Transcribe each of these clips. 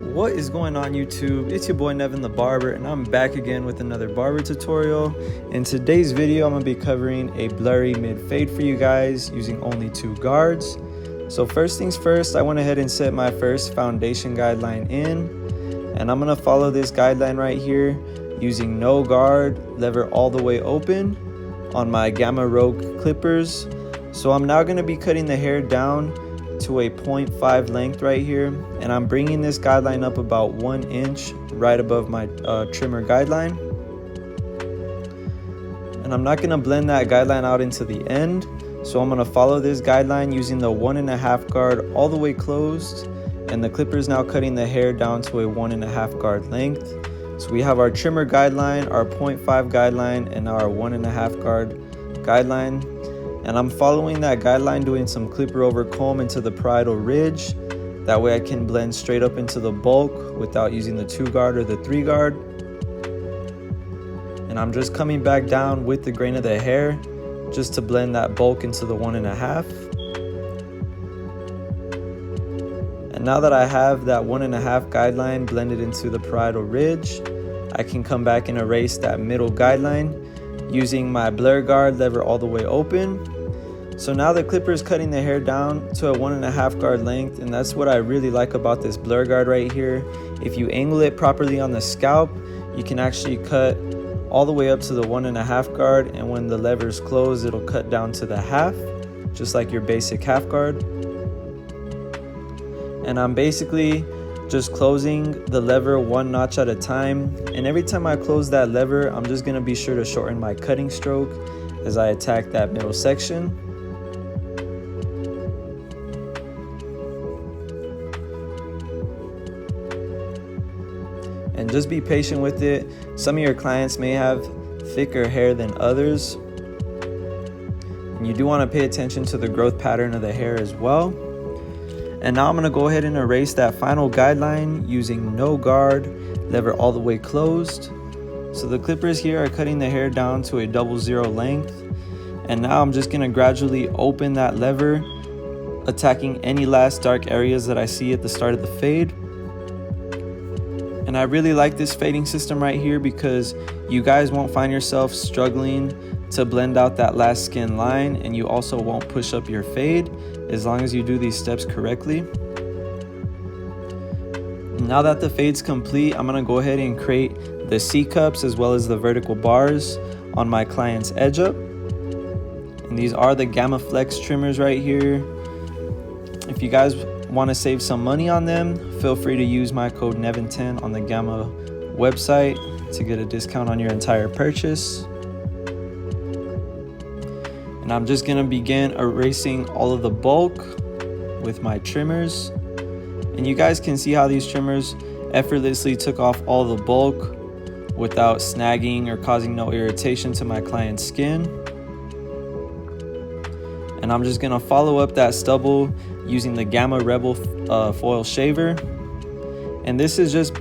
What is going on YouTube? It's your boy Nevin the Barber, and I'm back again with another barber tutorial. In today's video, I'm going to be covering a blurry mid fade for you guys using only 2 guards. So first things first, I went ahead and set my first foundation guideline in, and I'm going to follow this guideline right here using no guard, lever all the way open on my Gamma Rogue clippers. So I'm now going to be cutting the hair down to a 0.5 length right here, and I'm bringing this guideline up about 1 inch right above my trimmer guideline. And I'm not going to blend that guideline out into the end, so I'm going to follow this guideline using the 1.5 guard all the way closed, and the clipper is now cutting the hair down to a 1.5 guard length. So we have our trimmer guideline, our 0.5 guideline, and our 1.5 guard guideline. And I'm following that guideline, doing some clipper over comb into the parietal ridge. That way I can blend straight up into the bulk without using the 2 guard or the 3 guard. And I'm just coming back down with the grain of the hair just to blend that bulk into the 1.5. And now that I have that 1.5 guideline blended into the parietal ridge, I can come back and erase that middle guideline using my blur guard, lever all the way open. So now the clipper is cutting the hair down to a 1.5 guard length, and that's what I really like about this blur guard right here. If you angle it properly on the scalp, you can actually cut all the way up to the 1.5 guard, and when the lever is closed, it'll cut down to the half, just like your basic half guard. And I'm basically just closing the lever 1 notch at a time, and every time I close that lever, I'm just going to be sure to shorten my cutting stroke as I attack that middle section. And just be patient with it. Some of your clients may have thicker hair than others, and you do want to pay attention to the growth pattern of the hair as well. And now I'm going to go ahead and erase that final guideline using no guard, lever all the way closed. So the clippers here are cutting the hair down to a 00 length. And now I'm just going to gradually open that lever, attacking any last dark areas that I see at the start of the fade. And I really like this fading system right here because you guys won't find yourself struggling to blend out that last skin line, and you also won't push up your fade as long as you do these steps correctly. Now that the fade's complete, I'm gonna go ahead and create the C-cups as well as the vertical bars on my client's edge up. And these are the Gamma Flex trimmers right here. If you guys want to save some money on them, feel free to use my code NEVIN10 on the Gamma website to get a discount on your entire purchase. And I'm just gonna begin erasing all of the bulk with my trimmers. And you guys can see how these trimmers effortlessly took off all the bulk without snagging or causing no irritation to my client's skin. And I'm just gonna follow up that stubble using the Gamma Rebel foil shaver. And this is just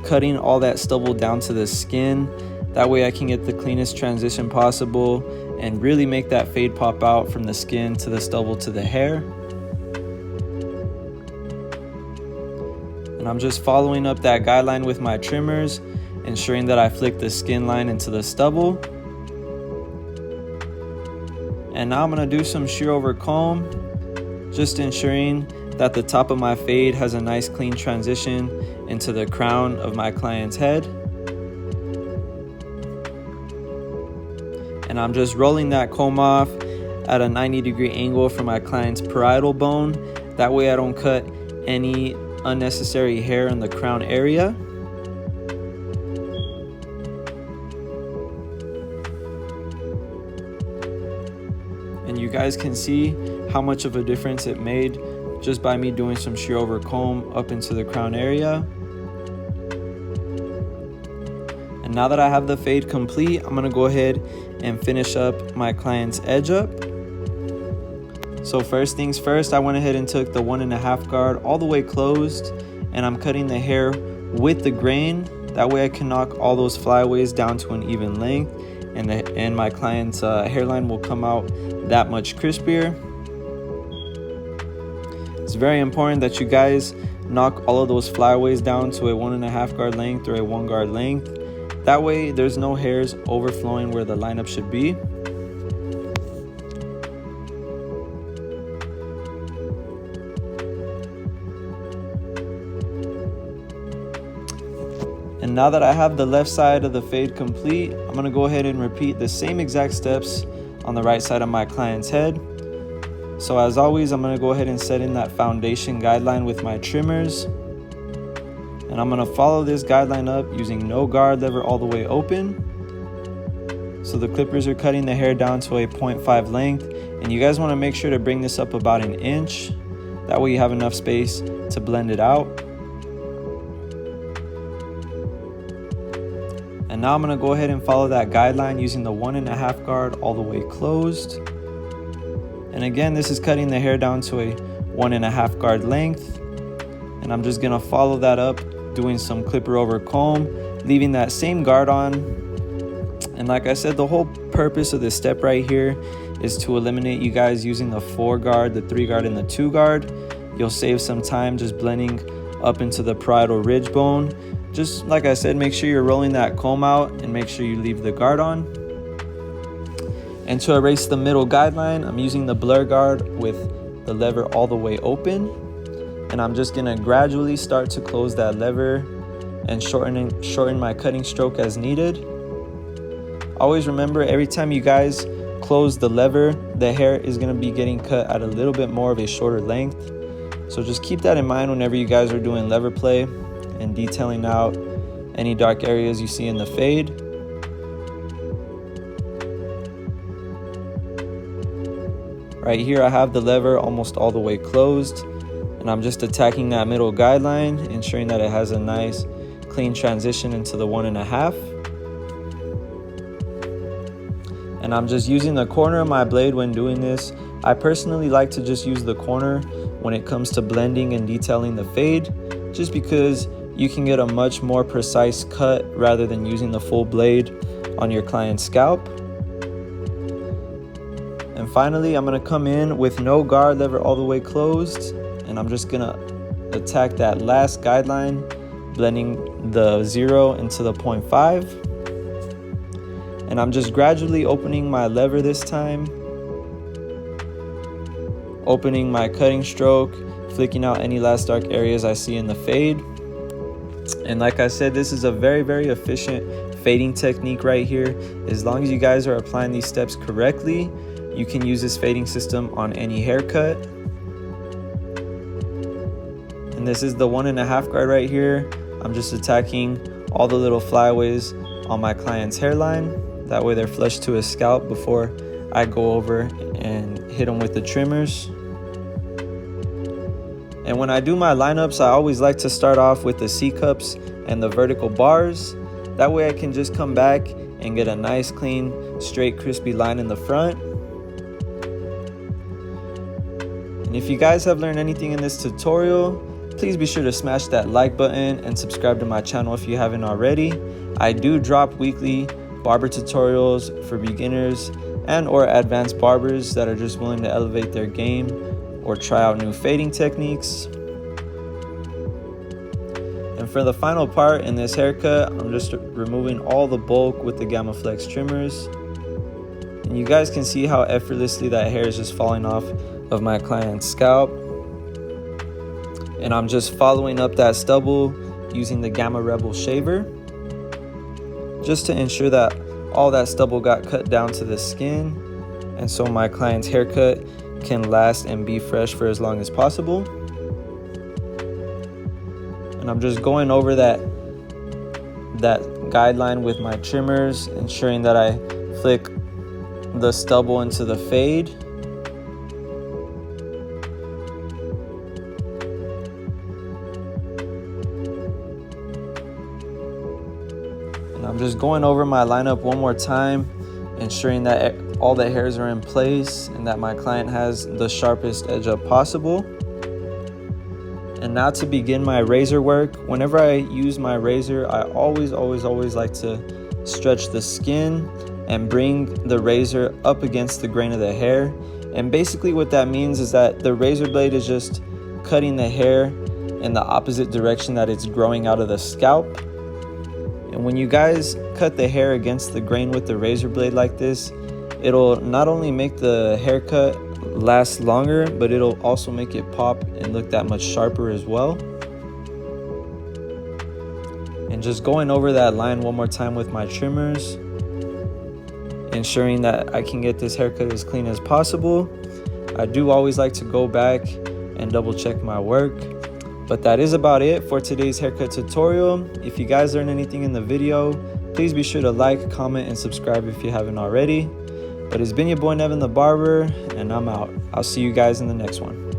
cutting all that stubble down to the skin. That way I can get the cleanest transition possible and really make that fade pop out from the skin to the stubble to the hair. And I'm just following up that guideline with my trimmers, ensuring that I flick the skin line into the stubble. And now I'm gonna do some shear over comb, just ensuring that the top of my fade has a nice clean transition into the crown of my client's head. And I'm just rolling that comb off at a 90-degree angle from my client's parietal bone. That way I don't cut any unnecessary hair in the crown area. And you guys can see how much of a difference it made just by me doing some shear over comb up into the crown area. And now that I have the fade complete, I'm gonna go ahead and finish up my client's edge up. So first things first, I went ahead and took the 1.5 guard all the way closed, and I'm cutting the hair with the grain. That way I can knock all those flyaways down to an even length, and my client's hairline will come out that much crispier. It's very important that you guys knock all of those flyaways down to a 1.5 guard length or a 1 guard length. That way there's no hairs overflowing where the lineup should be. And now that I have the left side of the fade complete, I'm going to go ahead and repeat the same exact steps on the right side of my client's head. So as always, I'm going to go ahead and set in that foundation guideline with my trimmers. And I'm going to follow this guideline up using no guard lever all the way open. So the clippers are cutting the hair down to a 0.5 length. And you guys want to make sure to bring this up about 1 inch. That way you have enough space to blend it out. And now I'm going to go ahead and follow that guideline using the 1.5 guard all the way closed. And again, this is cutting the hair down to a 1.5 guard length. And I'm just going to follow that up, doing some clipper over comb, leaving that same guard on. And like I said, the whole purpose of this step right here is to eliminate you guys using the 4 guard, the 3 guard, and the 2 guard. You'll save some time just blending up into the parietal ridge bone. Just like I said, make sure you're rolling that comb out and make sure you leave the guard on. And to erase the middle guideline, I'm using the blur guard with the lever all the way open. And I'm just gonna gradually start to close that lever and shorten my cutting stroke as needed. Always remember, every time you guys close the lever, the hair is gonna be getting cut at a little bit more of a shorter length. So just keep that in mind whenever you guys are doing lever play and detailing out any dark areas you see in the fade. Right here I have the lever almost all the way closed, and I'm just attacking that middle guideline, ensuring that it has a nice clean transition into the 1.5. And I'm just using the corner of my blade when doing this. I personally like to just use the corner when it comes to blending and detailing the fade, just because you can get a much more precise cut rather than using the full blade on your client's scalp. And finally, I'm going to come in with no guard lever all the way closed, and I'm just going to attack that last guideline, blending the 0 into the 0.5. And I'm just gradually opening my lever this time, opening my cutting stroke, flicking out any last dark areas I see in the fade. And like I said, this is a very, very efficient fading technique right here. As long as you guys are applying these steps correctly, you can use this fading system on any haircut. And this is the 1.5 guard right here. I'm just attacking all the little flyaways on my client's hairline. That way they're flush to his scalp before I go over and hit him with the trimmers. And when I do my lineups, I always like to start off with the C-cups and the vertical bars. That way I can just come back and get a nice, clean, straight, crispy line in the front. And if you guys have learned anything in this tutorial, please be sure to smash that like button and subscribe to my channel if you haven't already. I do drop weekly barber tutorials for beginners and or advanced barbers that are just willing to elevate their game or try out new fading techniques. And for the final part in this haircut, I'm just removing all the bulk with the Gamma Flex trimmers. And you guys can see how effortlessly that hair is just falling off of my client's scalp. And I'm just following up that stubble using the Gamma Rebel shaver, just to ensure that all that stubble got cut down to the skin, and so my client's haircut can last and be fresh for as long as possible. And I'm just going over that guideline with my trimmers, ensuring that I flick the stubble into the fade. And I'm just going over my lineup one more time, ensuring that all the hairs are in place and that my client has the sharpest edge up possible. And now to begin my razor work. Whenever I use my razor, I always like to stretch the skin and bring the razor up against the grain of the hair. And basically what that means is that the razor blade is just cutting the hair in the opposite direction that it's growing out of the scalp. And when you guys cut the hair against the grain with the razor blade like this, it'll not only make the haircut last longer, but it'll also make it pop and look that much sharper as well. And just going over that line one more time with my trimmers, ensuring that I can get this haircut as clean as possible. I do always like to go back and double check my work. But that is about it for today's haircut tutorial. If you guys learned anything in the video, please be sure to like, comment, and subscribe if you haven't already. But it's been your boy Nevin the Barber, and I'm out. I'll see you guys in the next one.